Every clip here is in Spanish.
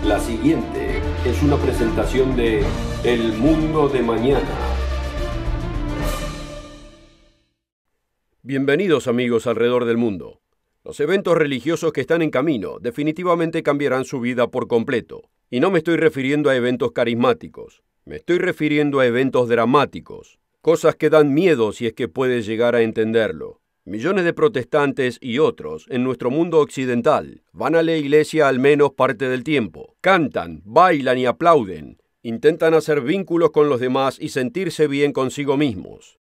La siguiente es una presentación de El Mundo de Mañana. Bienvenidos amigos alrededor del mundo. Los eventos religiosos que están en camino definitivamente cambiarán su vida por completo. Y no me estoy refiriendo a eventos carismáticos. Me estoy refiriendo a eventos dramáticos. Cosas que dan miedo si es que puedes llegar a entenderlo. Millones de protestantes y otros en nuestro mundo occidental van a la iglesia al menos parte del tiempo. Cantan, bailan y aplauden. Intentan hacer vínculos con los demás y sentirse bien consigo mismos.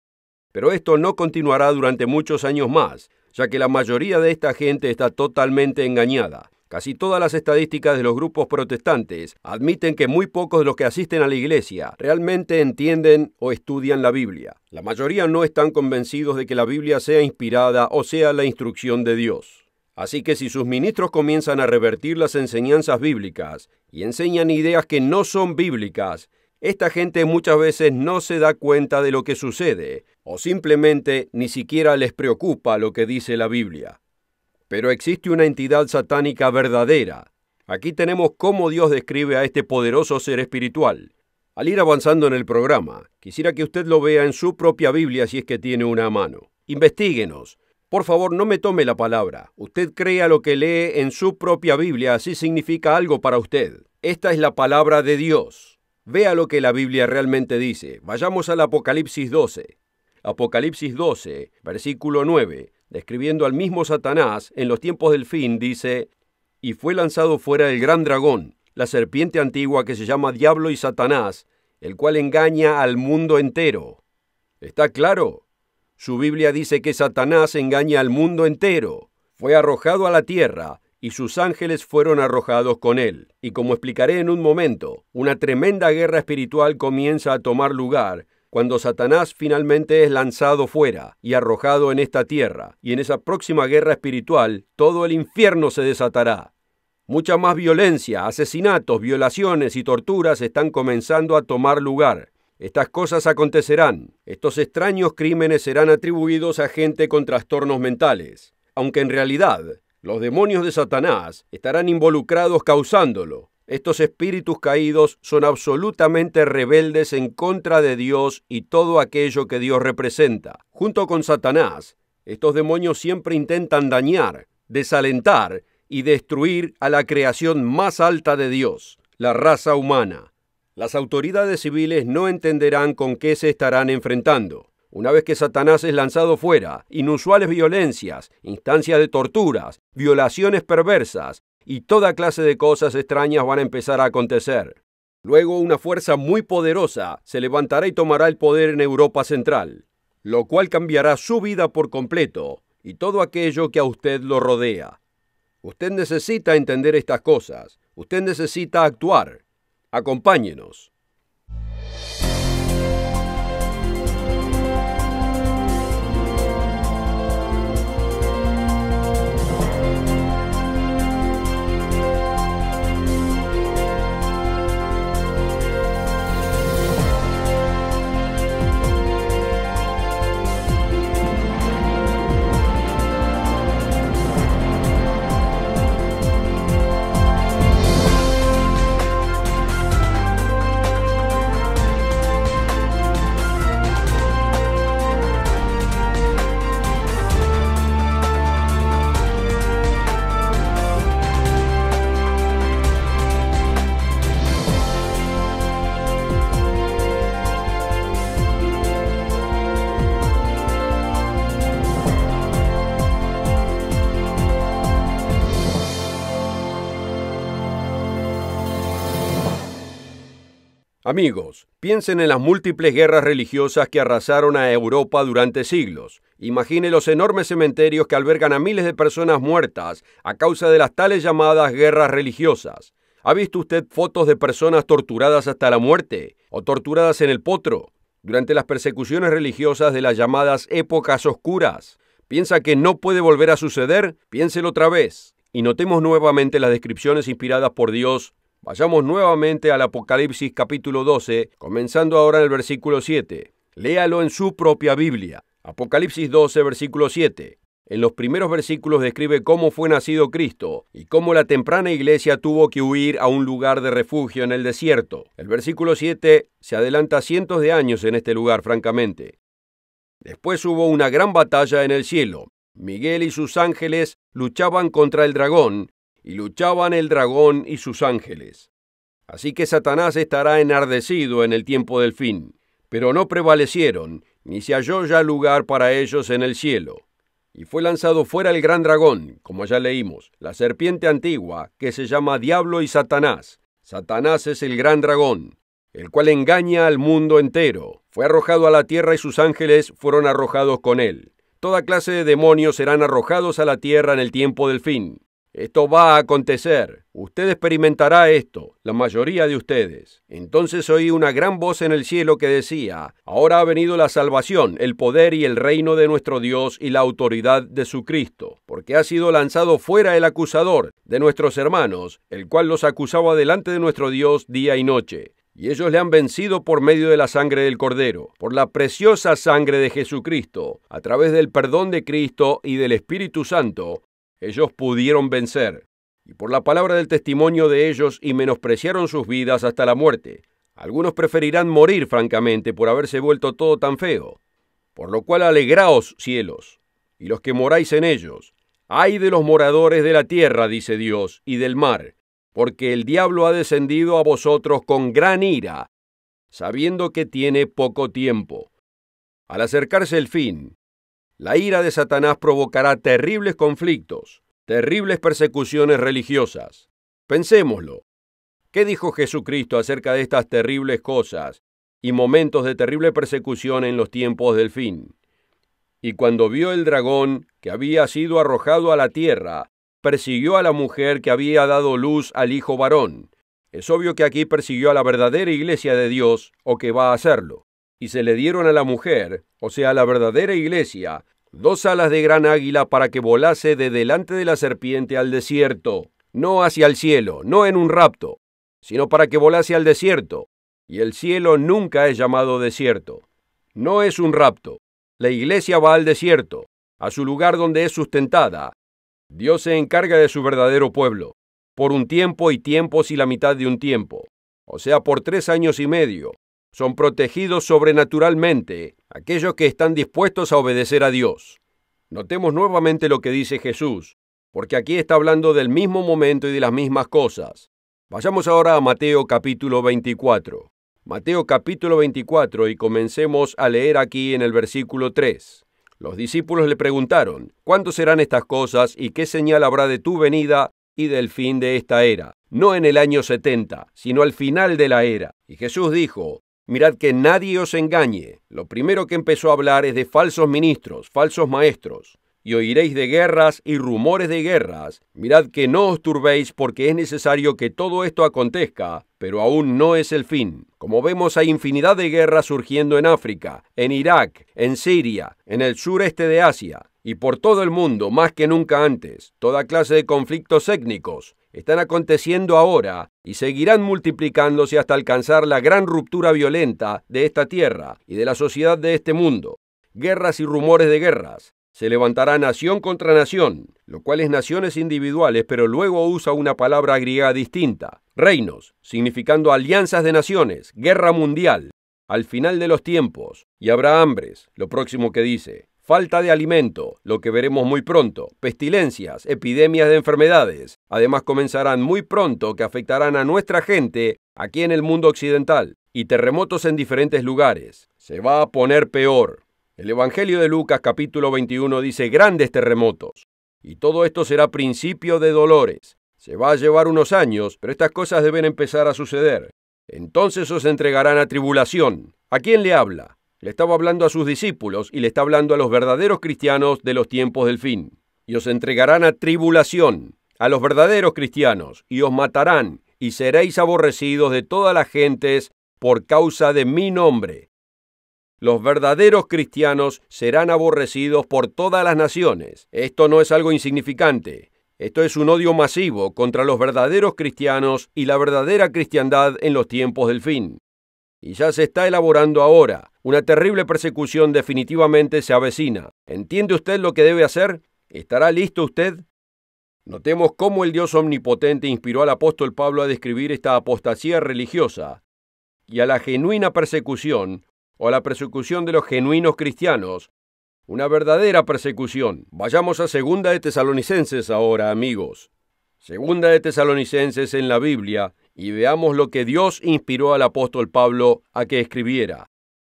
Pero esto no continuará durante muchos años más, ya que la mayoría de esta gente está totalmente engañada. Casi todas las estadísticas de los grupos protestantes admiten que muy pocos de los que asisten a la iglesia realmente entienden o estudian la Biblia. La mayoría no están convencidos de que la Biblia sea inspirada o sea la instrucción de Dios. Así que si sus ministros comienzan a revertir las enseñanzas bíblicas y enseñan ideas que no son bíblicas, esta gente muchas veces no se da cuenta de lo que sucede o simplemente ni siquiera les preocupa lo que dice la Biblia. Pero existe una entidad satánica verdadera. Aquí tenemos cómo Dios describe a este poderoso ser espiritual. Al ir avanzando en el programa, quisiera que usted lo vea en su propia Biblia si es que tiene una a mano. Investíguenos. Por favor, no me tome la palabra. Usted crea lo que lee en su propia Biblia, así significa algo para usted. Esta es la palabra de Dios. Vea lo que la Biblia realmente dice. Vayamos al Apocalipsis 12. Apocalipsis 12, versículo 9. Describiendo al mismo Satanás en los tiempos del fin, dice: y fue lanzado fuera el gran dragón, la serpiente antigua que se llama Diablo y Satanás, el cual engaña al mundo entero. ¿Está claro? Su Biblia dice que Satanás engaña al mundo entero. Fue arrojado a la tierra y sus ángeles fueron arrojados con él. Y como explicaré en un momento, una tremenda guerra espiritual comienza a tomar lugar cuando Satanás finalmente es lanzado fuera y arrojado en esta tierra, y en esa próxima guerra espiritual, todo el infierno se desatará. Mucha más violencia, asesinatos, violaciones y torturas están comenzando a tomar lugar. Estas cosas acontecerán. Estos extraños crímenes serán atribuidos a gente con trastornos mentales, aunque en realidad los demonios de Satanás estarán involucrados causándolo. Estos espíritus caídos son absolutamente rebeldes en contra de Dios y todo aquello que Dios representa. Junto con Satanás, estos demonios siempre intentan dañar, desalentar y destruir a la creación más alta de Dios, la raza humana. Las autoridades civiles no entenderán con qué se estarán enfrentando. Una vez que Satanás es lanzado fuera, inusuales violencias, instancias de torturas, violaciones perversas, y toda clase de cosas extrañas van a empezar a acontecer. Luego una fuerza muy poderosa se levantará y tomará el poder en Europa Central, lo cual cambiará su vida por completo y todo aquello que a usted lo rodea. Usted necesita entender estas cosas. Usted necesita actuar. Acompáñenos. Amigos, piensen en las múltiples guerras religiosas que arrasaron a Europa durante siglos. Imagine los enormes cementerios que albergan a miles de personas muertas a causa de las tales llamadas guerras religiosas. ¿Ha visto usted fotos de personas torturadas hasta la muerte o torturadas en el potro durante las persecuciones religiosas de las llamadas épocas oscuras? ¿Piensa que no puede volver a suceder? Piénselo otra vez. Y notemos nuevamente las descripciones inspiradas por Dios. Vayamos nuevamente al Apocalipsis capítulo 12, comenzando ahora en el versículo 7. Léalo en su propia Biblia. Apocalipsis 12, versículo 7. En los primeros versículos describe cómo fue nacido Cristo y cómo la temprana iglesia tuvo que huir a un lugar de refugio en el desierto. El versículo 7 se adelanta cientos de años en este lugar, francamente. Después hubo una gran batalla en el cielo. Miguel y sus ángeles luchaban contra el dragón, y luchaban el dragón y sus ángeles. Así que Satanás estará enardecido en el tiempo del fin. Pero no prevalecieron, ni se halló ya lugar para ellos en el cielo. Y fue lanzado fuera el gran dragón, como ya leímos, la serpiente antigua, que se llama Diablo y Satanás. Satanás es el gran dragón, el cual engaña al mundo entero. Fue arrojado a la tierra y sus ángeles fueron arrojados con él. Toda clase de demonios serán arrojados a la tierra en el tiempo del fin. Esto va a acontecer. Usted experimentará esto, la mayoría de ustedes. Entonces oí una gran voz en el cielo que decía: ahora ha venido la salvación, el poder y el reino de nuestro Dios y la autoridad de su Cristo, porque ha sido lanzado fuera el acusador de nuestros hermanos, el cual los acusaba delante de nuestro Dios día y noche. Y ellos le han vencido por medio de la sangre del Cordero, por la preciosa sangre de Jesucristo, a través del perdón de Cristo y del Espíritu Santo. Ellos pudieron vencer, y por la palabra del testimonio de ellos, y menospreciaron sus vidas hasta la muerte. Algunos preferirán morir, francamente, por haberse vuelto todo tan feo. Por lo cual alegraos, cielos, y los que moráis en ellos. Ay de los moradores de la tierra, dice Dios, y del mar, porque el diablo ha descendido a vosotros con gran ira, sabiendo que tiene poco tiempo. Al acercarse el fin, la ira de Satanás provocará terribles conflictos, terribles persecuciones religiosas. Pensémoslo. ¿Qué dijo Jesucristo acerca de estas terribles cosas y momentos de terrible persecución en los tiempos del fin? Y cuando vio el dragón que había sido arrojado a la tierra, persiguió a la mujer que había dado luz al hijo varón. Es obvio que aquí persiguió a la verdadera iglesia de Dios, o que va a hacerlo. Y se le dieron a la mujer, o sea, a la verdadera iglesia, 2 alas de gran águila para que volase de delante de la serpiente al desierto, no hacia el cielo, no en un rapto, sino para que volase al desierto. Y el cielo nunca es llamado desierto. No es un rapto. La iglesia va al desierto, a su lugar donde es sustentada. Dios se encarga de su verdadero pueblo, por un tiempo y tiempos y la mitad de un tiempo, o sea, por 3 años y medio. Son protegidos sobrenaturalmente aquellos que están dispuestos a obedecer a Dios. Notemos nuevamente lo que dice Jesús, porque aquí está hablando del mismo momento y de las mismas cosas. Vayamos ahora a Mateo capítulo 24. Mateo capítulo 24 y comencemos a leer aquí en el versículo 3. Los discípulos le preguntaron: ¿cuándo serán estas cosas y qué señal habrá de tu venida y del fin de esta era? No en el año 70, sino al final de la era. Y Jesús dijo: mirad que nadie os engañe. Lo primero que empezó a hablar es de falsos ministros, falsos maestros. Y oiréis de guerras y rumores de guerras. Mirad que no os turbéis, porque es necesario que todo esto acontezca, pero aún no es el fin. Como vemos, hay infinidad de guerras surgiendo en África, en Irak, en Siria, en el sureste de Asia, y por todo el mundo, más que nunca antes. Toda clase de conflictos étnicos están aconteciendo ahora y seguirán multiplicándose hasta alcanzar la gran ruptura violenta de esta tierra y de la sociedad de este mundo. Guerras y rumores de guerras. Se levantará nación contra nación, lo cual es naciones individuales, pero luego usa una palabra griega distinta. Reinos, significando alianzas de naciones, guerra mundial, al final de los tiempos. Y habrá hambres, lo próximo que dice. Falta de alimento, lo que veremos muy pronto. Pestilencias, epidemias de enfermedades. Además comenzarán muy pronto que afectarán a nuestra gente aquí en el mundo occidental. Y terremotos en diferentes lugares. Se va a poner peor. El Evangelio de Lucas capítulo 21 dice grandes terremotos. Y todo esto será principio de dolores. Se va a llevar unos años, pero estas cosas deben empezar a suceder. Entonces os entregarán a tribulación. ¿A quién le habla? Le estaba hablando a sus discípulos y le está hablando a los verdaderos cristianos de los tiempos del fin. Y os entregarán a tribulación, a los verdaderos cristianos, y os matarán, y seréis aborrecidos de todas las gentes por causa de mi nombre. Los verdaderos cristianos serán aborrecidos por todas las naciones. Esto no es algo insignificante. Esto es un odio masivo contra los verdaderos cristianos y la verdadera cristiandad en los tiempos del fin. Y ya se está elaborando ahora. Una terrible persecución definitivamente se avecina. ¿Entiende usted lo que debe hacer? ¿Estará listo usted? Notemos cómo el Dios omnipotente inspiró al apóstol Pablo a describir esta apostasía religiosa y a la genuina persecución, o a la persecución de los genuinos cristianos, una verdadera persecución. Vayamos a 2 de Tesalonicenses ahora, amigos. 2 de Tesalonicenses en la Biblia, y veamos lo que Dios inspiró al apóstol Pablo a que escribiera.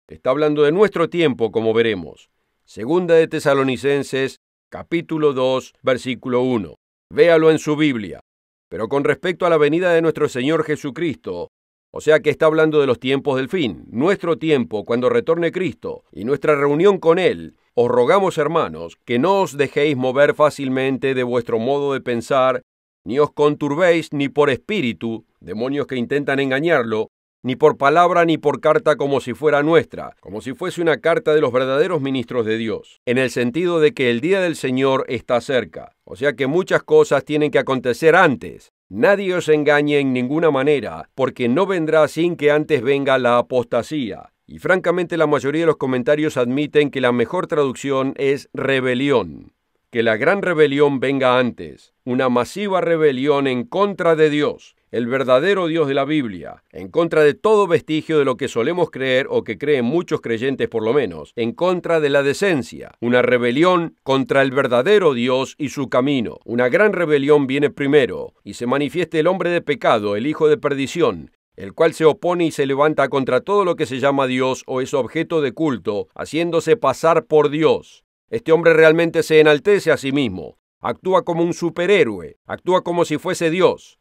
Está hablando de nuestro tiempo, como veremos. 2 de Tesalonicenses, capítulo 2, versículo 1. Véalo en su Biblia. Pero con respecto a la venida de nuestro Señor Jesucristo, o sea que está hablando de los tiempos del fin, nuestro tiempo cuando retorne Cristo y nuestra reunión con Él, os rogamos, hermanos, que no os dejéis mover fácilmente de vuestro modo de pensar, ni os conturbéis ni por espíritu, demonios que intentan engañarlo, ni por palabra ni por carta como si fuera nuestra, como si fuese una carta de los verdaderos ministros de Dios, en el sentido de que el día del Señor está cerca. O sea que muchas cosas tienen que acontecer antes. Nadie os engañe en ninguna manera, porque no vendrá sin que antes venga la apostasía. Y francamente la mayoría de los comentarios admiten que la mejor traducción es rebelión. Que la gran rebelión venga antes, una masiva rebelión en contra de Dios, el verdadero Dios de la Biblia, en contra de todo vestigio de lo que solemos creer o que creen muchos creyentes por lo menos, en contra de la decencia, una rebelión contra el verdadero Dios y su camino. Una gran rebelión viene primero y se manifiesta el hombre de pecado, el hijo de perdición, el cual se opone y se levanta contra todo lo que se llama Dios o es objeto de culto, haciéndose pasar por Dios. Este hombre realmente se enaltece a sí mismo, actúa como un superhéroe, actúa como si fuese Dios.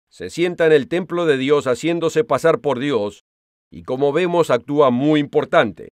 Se sienta en el templo de Dios haciéndose pasar por Dios y como vemos actúa muy importante.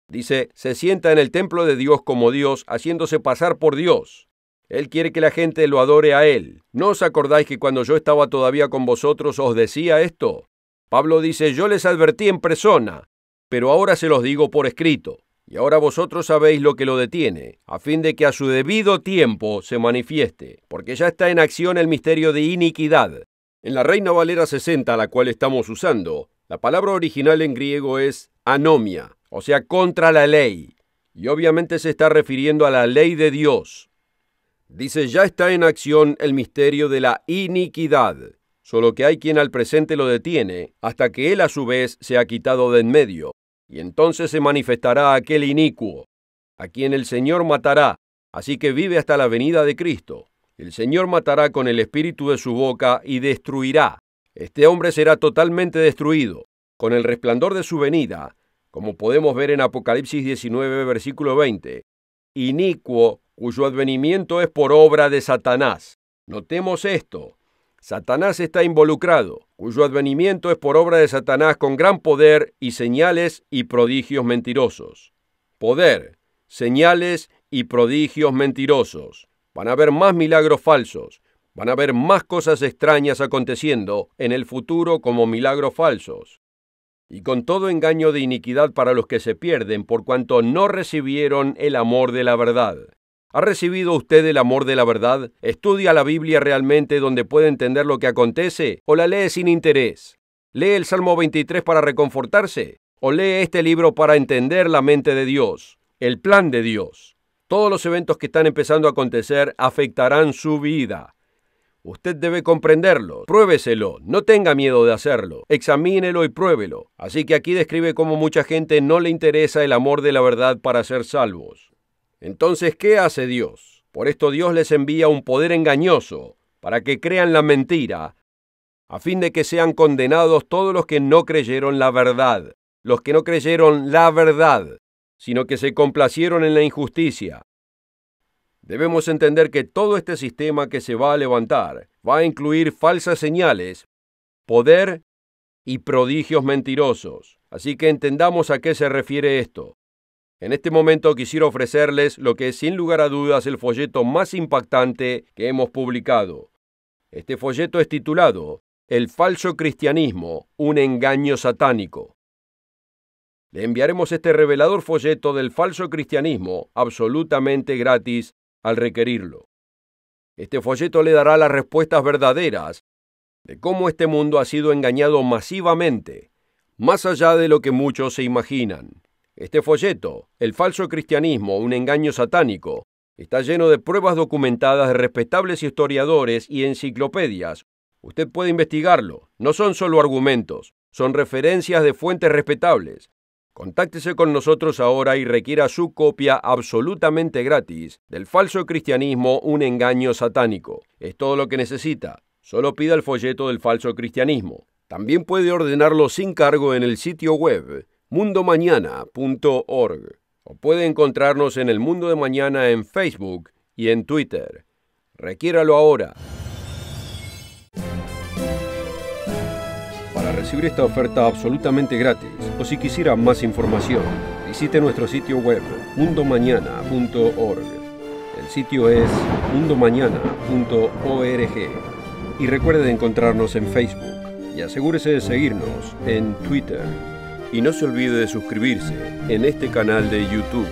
Dice, se sienta en el templo de Dios como Dios haciéndose pasar por Dios. Él quiere que la gente lo adore a Él. ¿No os acordáis que cuando yo estaba todavía con vosotros os decía esto? Pablo dice, yo les advertí en persona, pero ahora se los digo por escrito. Y ahora vosotros sabéis lo que lo detiene, a fin de que a su debido tiempo se manifieste, porque ya está en acción el misterio de iniquidad. En la Reina Valera 60, la cual estamos usando, la palabra original en griego es anomia, o sea, contra la ley. Y obviamente se está refiriendo a la ley de Dios. Dice, ya está en acción el misterio de la iniquidad, solo que hay quien al presente lo detiene, hasta que él a su vez se ha quitado de en medio. Y entonces se manifestará aquel inicuo, a quien el Señor matará, así que vive hasta la venida de Cristo. El Señor matará con el espíritu de su boca y destruirá. Este hombre será totalmente destruido, con el resplandor de su venida, como podemos ver en Apocalipsis 19, versículo 20. Inicuo, cuyo advenimiento es por obra de Satanás. Notemos esto. Satanás está involucrado, cuyo advenimiento es por obra de Satanás con gran poder y señales y prodigios mentirosos. Poder, señales y prodigios mentirosos. Van a haber más milagros falsos, van a haber más cosas extrañas aconteciendo en el futuro como milagros falsos. Y con todo engaño de iniquidad para los que se pierden por cuanto no recibieron el amor de la verdad. ¿Ha recibido usted el amor de la verdad? ¿Estudia la Biblia realmente donde puede entender lo que acontece? ¿O la lee sin interés? ¿Lee el Salmo 23 para reconfortarse? ¿O lee este libro para entender la mente de Dios, el plan de Dios? Todos los eventos que están empezando a acontecer afectarán su vida. Usted debe comprenderlo, pruébeselo, no tenga miedo de hacerlo, examínelo y pruébelo. Así que aquí describe cómo mucha gente no le interesa el amor de la verdad para ser salvos. Entonces, ¿qué hace Dios? Por esto Dios les envía un poder engañoso, para que crean la mentira, a fin de que sean condenados todos los que no creyeron la verdad, los que no creyeron la verdad, sino que se complacieron en la injusticia. Debemos entender que todo este sistema que se va a levantar va a incluir falsas señales, poder y prodigios mentirosos. Así que entendamos a qué se refiere esto. En este momento quisiera ofrecerles lo que es sin lugar a dudas el folleto más impactante que hemos publicado. Este folleto es titulado El falso cristianismo, un engaño satánico. Le enviaremos este revelador folleto del falso cristianismo absolutamente gratis al requerirlo. Este folleto le dará las respuestas verdaderas de cómo este mundo ha sido engañado masivamente, más allá de lo que muchos se imaginan. Este folleto, El falso cristianismo, un engaño satánico, Está lleno de pruebas documentadas de respetables historiadores y enciclopedias. Usted puede investigarlo. No son solo argumentos, son referencias de fuentes respetables. Contáctese con nosotros ahora y requiera su copia absolutamente gratis del Falso Cristianismo, un engaño satánico. Es todo lo que necesita. Solo pida el folleto del Falso Cristianismo. También puede ordenarlo sin cargo en el sitio web mundomañana.org o puede encontrarnos en El Mundo de Mañana en Facebook y en Twitter. Requiéralo ahora. Para recibir esta oferta absolutamente gratis, o si quisiera más información, visite nuestro sitio web mundomañana.org. El sitio es mundomañana.org. Y recuerde de encontrarnos en Facebook y asegúrese de seguirnos en Twitter. Y no se olvide de suscribirse en este canal de YouTube.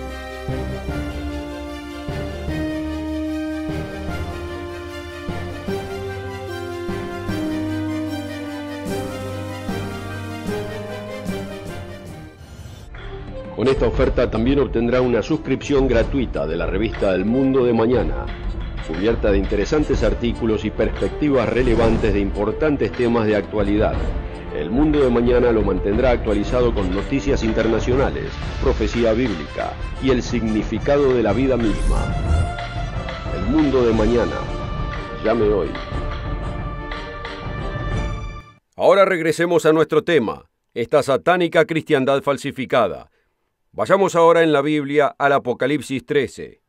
Con esta oferta también obtendrá una suscripción gratuita de la revista El Mundo de Mañana, cubierta de interesantes artículos y perspectivas relevantes de importantes temas de actualidad. El Mundo de Mañana lo mantendrá actualizado con noticias internacionales, profecía bíblica y el significado de la vida misma. El Mundo de Mañana. Llame hoy. Ahora regresemos a nuestro tema, esta satánica cristiandad falsificada. Vayamos ahora en la Biblia al Apocalipsis 13.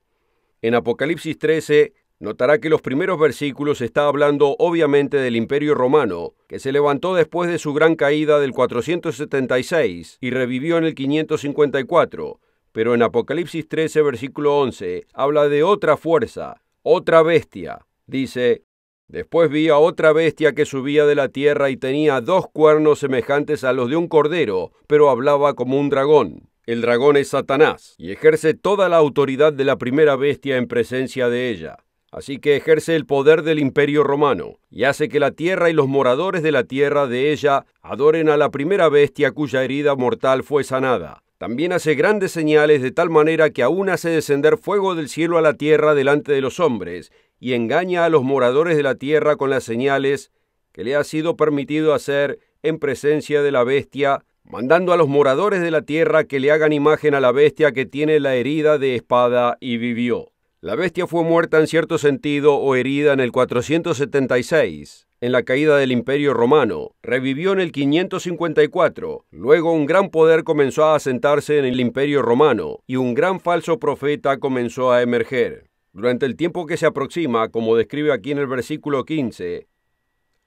En Apocalipsis 13 notará que los primeros versículos está hablando obviamente del Imperio Romano, que se levantó después de su gran caída del 476 y revivió en el 554. Pero en Apocalipsis 13, versículo 11, habla de otra fuerza, otra bestia. Dice: después vi a otra bestia que subía de la tierra y tenía 2 cuernos semejantes a los de un cordero, pero hablaba como un dragón. El dragón es Satanás, y ejerce toda la autoridad de la primera bestia en presencia de ella. Así que ejerce el poder del Imperio Romano, y hace que la tierra y los moradores de la tierra de ella adoren a la primera bestia cuya herida mortal fue sanada. También hace grandes señales de tal manera que aún hace descender fuego del cielo a la tierra delante de los hombres, y engaña a los moradores de la tierra con las señales que le ha sido permitido hacer en presencia de la bestia, mandando a los moradores de la tierra que le hagan imagen a la bestia que tiene la herida de espada y vivió. La bestia fue muerta en cierto sentido o herida en el 476, en la caída del Imperio Romano. Revivió en el 554. Luego un gran poder comenzó a asentarse en el Imperio Romano y un gran falso profeta comenzó a emerger. Durante el tiempo que se aproxima, como describe aquí en el versículo 15,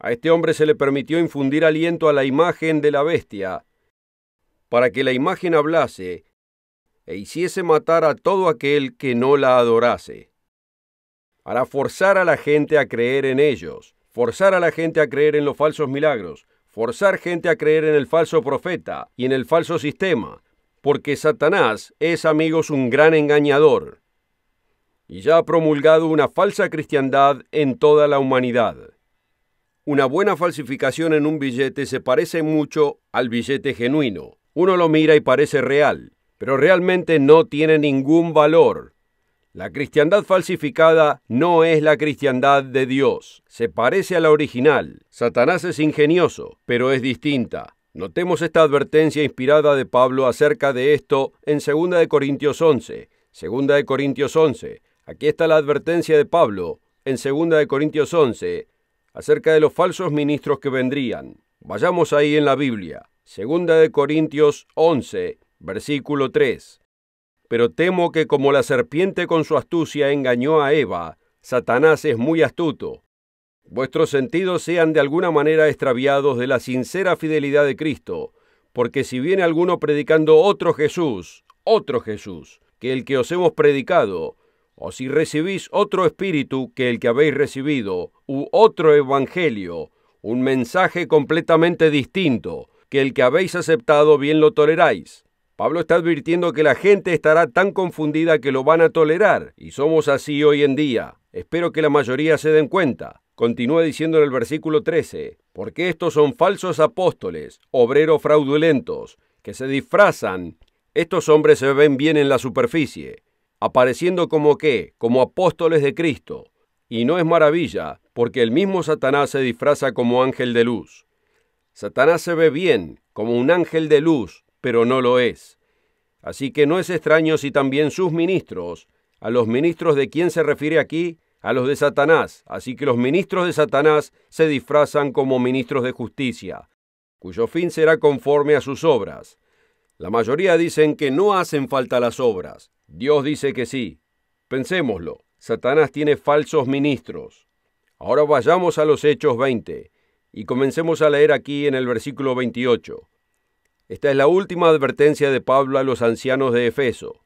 a este hombre se le permitió infundir aliento a la imagen de la bestia, para que la imagen hablase e hiciese matar a todo aquel que no la adorase. Para forzar a la gente a creer en ellos, forzar a la gente a creer en los falsos milagros, forzar gente a creer en el falso profeta y en el falso sistema, porque Satanás es, amigos, un gran engañador, y ya ha promulgado una falsa cristiandad en toda la humanidad. Una buena falsificación en un billete se parece mucho al billete genuino. Uno lo mira y parece real, pero realmente no tiene ningún valor. La cristiandad falsificada no es la cristiandad de Dios. Se parece a la original. Satanás es ingenioso, pero es distinta. Notemos esta advertencia inspirada de Pablo acerca de esto en 2 Corintios 11. 2 Corintios 11. Aquí está la advertencia de Pablo en 2 Corintios 11 acerca de los falsos ministros que vendrían. Vayamos ahí en la Biblia. 2 Corintios 11, versículo 3. Pero temo que como la serpiente con su astucia engañó a Eva, Satanás es muy astuto. Vuestros sentidos sean de alguna manera extraviados de la sincera fidelidad de Cristo, porque si viene alguno predicando otro Jesús, que el que os hemos predicado, o si recibís otro espíritu que el que habéis recibido, u otro evangelio, un mensaje completamente distinto, que el que habéis aceptado bien lo toleráis. Pablo está advirtiendo que la gente estará tan confundida que lo van a tolerar, y somos así hoy en día. Espero que la mayoría se den cuenta. Continúa diciendo en el versículo 13, porque estos son falsos apóstoles, obreros fraudulentos, que se disfrazan. Estos hombres se ven bien en la superficie. apareciendo como ¿qué? Como apóstoles de Cristo. Y no es maravilla, porque el mismo Satanás se disfraza como ángel de luz. Satanás se ve bien, como un ángel de luz, pero no lo es. Así que no es extraño si también sus ministros, a los ministros de quién se refiere aquí, a los de Satanás, así que los ministros de Satanás se disfrazan como ministros de justicia, cuyo fin será conforme a sus obras. La mayoría dicen que no hacen falta las obras. Dios dice que sí. Pensémoslo, Satanás tiene falsos ministros. Ahora vayamos a los Hechos 20 y comencemos a leer aquí en el versículo 28. Esta es la última advertencia de Pablo a los ancianos de Efeso.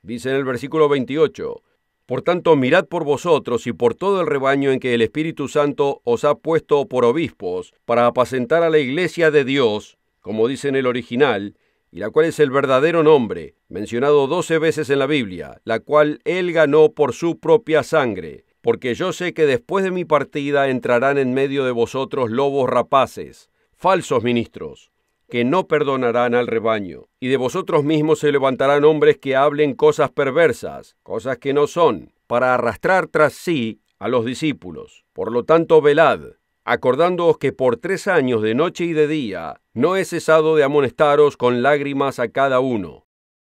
Dice en el versículo 28, «Por tanto, mirad por vosotros y por todo el rebaño en que el Espíritu Santo os ha puesto por obispos, para apacentar a la iglesia de Dios», como dice en el original, y la cual es el verdadero nombre, mencionado 12 veces en la Biblia, la cual él ganó por su propia sangre, porque yo sé que después de mi partida entrarán en medio de vosotros lobos rapaces, falsos ministros, que no perdonarán al rebaño, y de vosotros mismos se levantarán hombres que hablen cosas perversas, cosas que no son, para arrastrar tras sí a los discípulos. Por lo tanto, velad, acordándoos que por 3 años de noche y de día no he cesado de amonestaros con lágrimas a cada uno.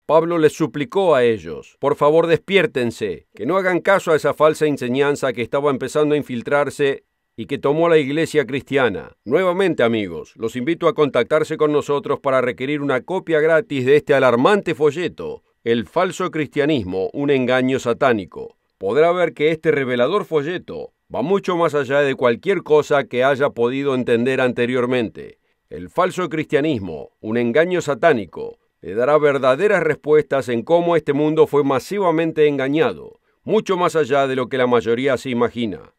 Pablo les suplicó a ellos, por favor despiértense, que no hagan caso a esa falsa enseñanza que estaba empezando a infiltrarse y que tomó la iglesia cristiana. Nuevamente, amigos, los invito a contactarse con nosotros para requerir una copia gratis de este alarmante folleto, El falso cristianismo, un engaño satánico. Podrá ver que este revelador folleto va mucho más allá de cualquier cosa que haya podido entender anteriormente. El falso cristianismo, un engaño satánico, le dará verdaderas respuestas en cómo este mundo fue masivamente engañado, mucho más allá de lo que la mayoría se imagina.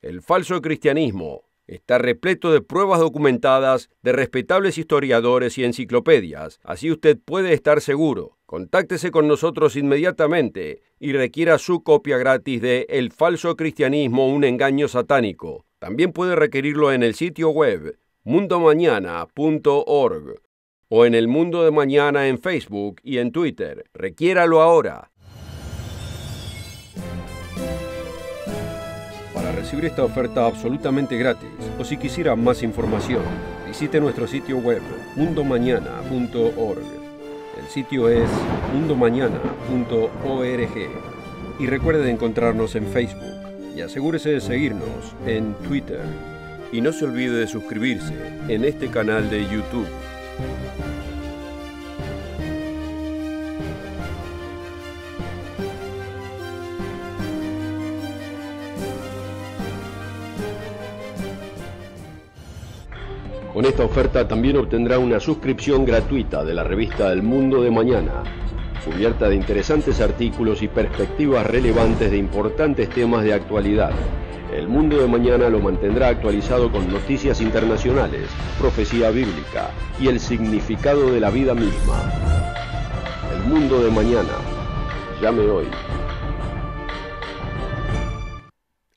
El falso cristianismo está repleto de pruebas documentadas de respetables historiadores y enciclopedias, así usted puede estar seguro. Contáctese con nosotros inmediatamente y requiera su copia gratis de El falso cristianismo, un engaño satánico. También puede requerirlo en el sitio web mundomañana.org o en el Mundo de Mañana en Facebook y en Twitter. Requiéralo ahora. Para recibir esta oferta absolutamente gratis, o si quisiera más información, visite nuestro sitio web mundomañana.org. El sitio es mundomañana.org. Y recuerde de encontrarnos en Facebook y asegúrese de seguirnos en Twitter. Y no se olvide de suscribirse en este canal de YouTube. Con esta oferta también obtendrá una suscripción gratuita de la revista El Mundo de Mañana, cubierta de interesantes artículos y perspectivas relevantes de importantes temas de actualidad. El Mundo de Mañana lo mantendrá actualizado con noticias internacionales, profecía bíblica y el significado de la vida misma. El Mundo de Mañana. Llame hoy.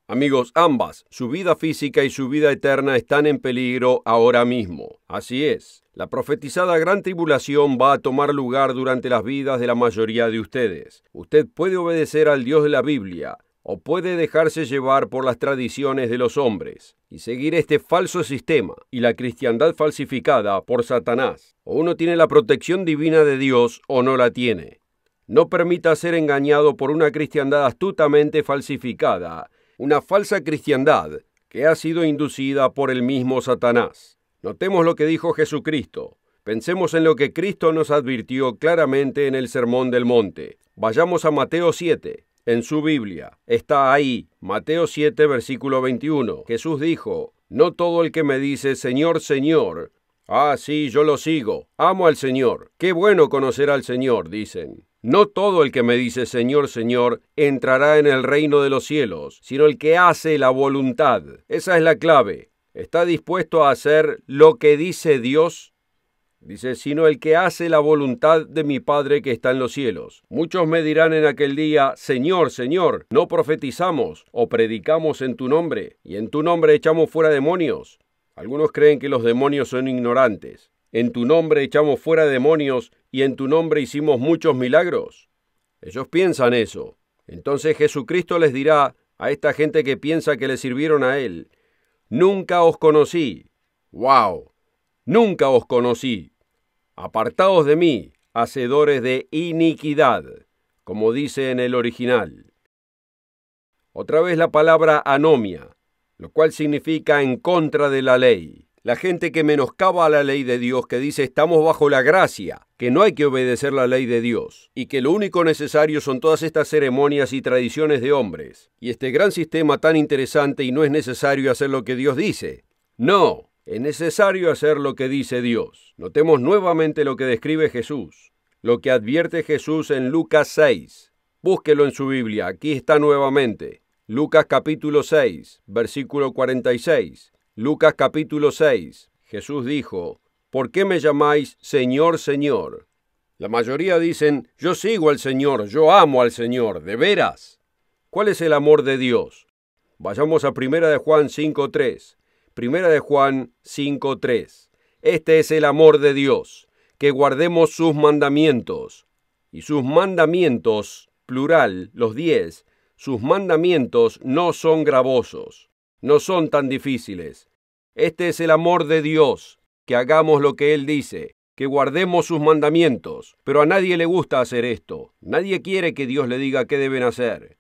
Amigos, ambas, su vida física y su vida eterna están en peligro ahora mismo. Así es, la profetizada gran tribulación va a tomar lugar durante las vidas de la mayoría de ustedes. Usted puede obedecer al Dios de la Biblia, o puede dejarse llevar por las tradiciones de los hombres y seguir este falso sistema y la cristiandad falsificada por Satanás. O uno tiene la protección divina de Dios o no la tiene. No permita ser engañado por una cristiandad astutamente falsificada, una falsa cristiandad que ha sido inducida por el mismo Satanás. Notemos lo que dijo Jesucristo. Pensemos en lo que Cristo nos advirtió claramente en el Sermón del Monte. Vayamos a Mateo 7. En su Biblia está ahí, Mateo 7, versículo 21. Jesús dijo, «No todo el que me dice, Señor, Señor, ah, sí, yo lo sigo, amo al Señor, qué bueno conocer al Señor», dicen. No todo el que me dice Señor, Señor, entrará en el reino de los cielos, sino el que hace la voluntad. Esa es la clave. ¿Está dispuesto a hacer lo que dice Dios? Dice, sino el que hace la voluntad de mi Padre que está en los cielos. Muchos me dirán en aquel día, Señor, Señor, ¿no profetizamos o predicamos en tu nombre? ¿Y en tu nombre echamos fuera demonios? Algunos creen que los demonios son ignorantes. En tu nombre echamos fuera demonios y en tu nombre hicimos muchos milagros. Ellos piensan eso. Entonces Jesucristo les dirá a esta gente que piensa que le sirvieron a Él: nunca os conocí. ¡Wow! Nunca os conocí. Apartaos de mí, hacedores de iniquidad, como dice en el original. Otra vez la palabra anomia, lo cual significa en contra de la ley. La gente que menoscaba la ley de Dios, que dice estamos bajo la gracia, que no hay que obedecer la ley de Dios, y que lo único necesario son todas estas ceremonias y tradiciones de hombres, y este gran sistema tan interesante, y no es necesario hacer lo que Dios dice. No, es necesario hacer lo que dice Dios. Notemos nuevamente lo que describe Jesús, lo que advierte Jesús en Lucas 6. Búsquelo en su Biblia, aquí está nuevamente. Lucas capítulo 6, versículo 46. Lucas capítulo 6. Jesús dijo: ¿por qué me llamáis Señor, Señor? La mayoría dicen: yo sigo al Señor, yo amo al Señor. ¿De veras? ¿Cuál es el amor de Dios? Vayamos a 1 de Juan 5:3. 1 de Juan 5:3. Este es el amor de Dios, que guardemos sus mandamientos. Y sus mandamientos, plural, los 10, sus mandamientos no son gravosos, no son tan difíciles. Este es el amor de Dios, que hagamos lo que Él dice, que guardemos sus mandamientos. Pero a nadie le gusta hacer esto. Nadie quiere que Dios le diga qué deben hacer.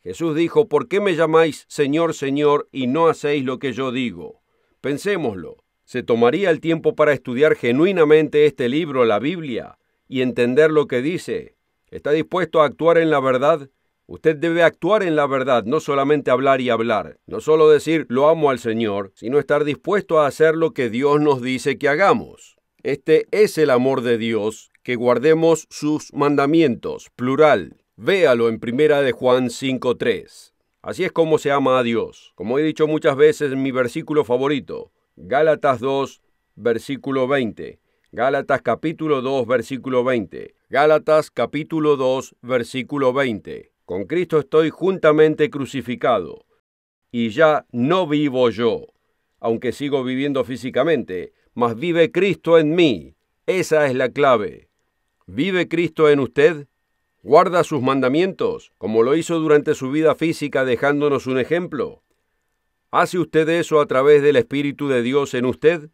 Jesús dijo: ¿por qué me llamáis Señor, Señor, y no hacéis lo que yo digo? Pensémoslo. ¿Se tomaría el tiempo para estudiar genuinamente este libro, la Biblia, y entender lo que dice? ¿Está dispuesto a actuar en la verdad? Usted debe actuar en la verdad, no solamente hablar y hablar. No solo decir lo amo al Señor, sino estar dispuesto a hacer lo que Dios nos dice que hagamos. Este es el amor de Dios, que guardemos sus mandamientos, plural. Véalo en 1 de Juan 5:3. Así es como se ama a Dios. Como he dicho muchas veces en mi versículo favorito, Gálatas 2, versículo 20. Gálatas capítulo 2, versículo 20. Gálatas capítulo 2, versículo 20. Con Cristo estoy juntamente crucificado, y ya no vivo yo, aunque sigo viviendo físicamente, mas vive Cristo en mí. Esa es la clave. ¿Vive Cristo en usted? ¿Guarda sus mandamientos, como lo hizo durante su vida física, dejándonos un ejemplo? ¿Hace usted eso a través del Espíritu de Dios en usted?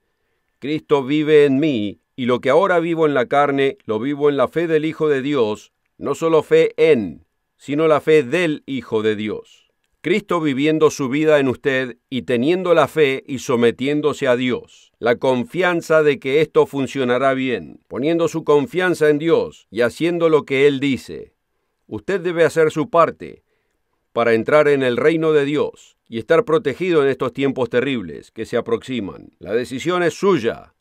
Cristo vive en mí, y lo que ahora vivo en la carne, lo vivo en la fe del Hijo de Dios, no solo fe en, sino la fe del Hijo de Dios. Cristo viviendo su vida en usted y teniendo la fe y sometiéndose a Dios. La confianza de que esto funcionará bien, poniendo su confianza en Dios y haciendo lo que Él dice. Usted debe hacer su parte para entrar en el reino de Dios y estar protegido en estos tiempos terribles que se aproximan. La decisión es suya.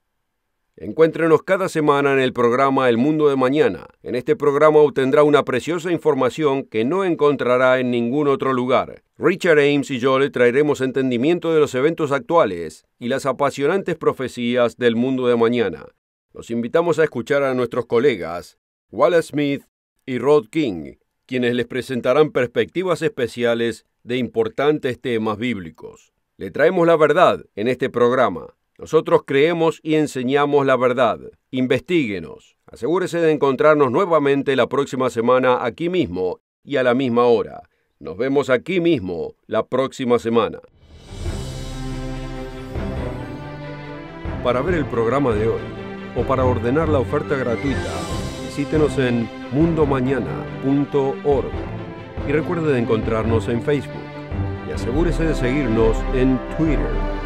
Encuéntrenos cada semana en el programa El Mundo de Mañana. En este programa obtendrá una preciosa información que no encontrará en ningún otro lugar. Richard Ames y yo le traeremos entendimiento de los eventos actuales y las apasionantes profecías del mundo de mañana. Los invitamos a escuchar a nuestros colegas Wallace Smith y Rod King, quienes les presentarán perspectivas especiales de importantes temas bíblicos. Le traemos la verdad en este programa. Nosotros creemos y enseñamos la verdad. Investíguenos. Asegúrese de encontrarnos nuevamente la próxima semana aquí mismo y a la misma hora. Nos vemos aquí mismo la próxima semana. Para ver el programa de hoy o para ordenar la oferta gratuita, visítenos en mundomañana.org y recuerde de encontrarnos en Facebook y asegúrese de seguirnos en Twitter.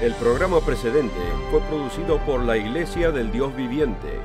El programa precedente fue producido por la Iglesia del Dios Viviente.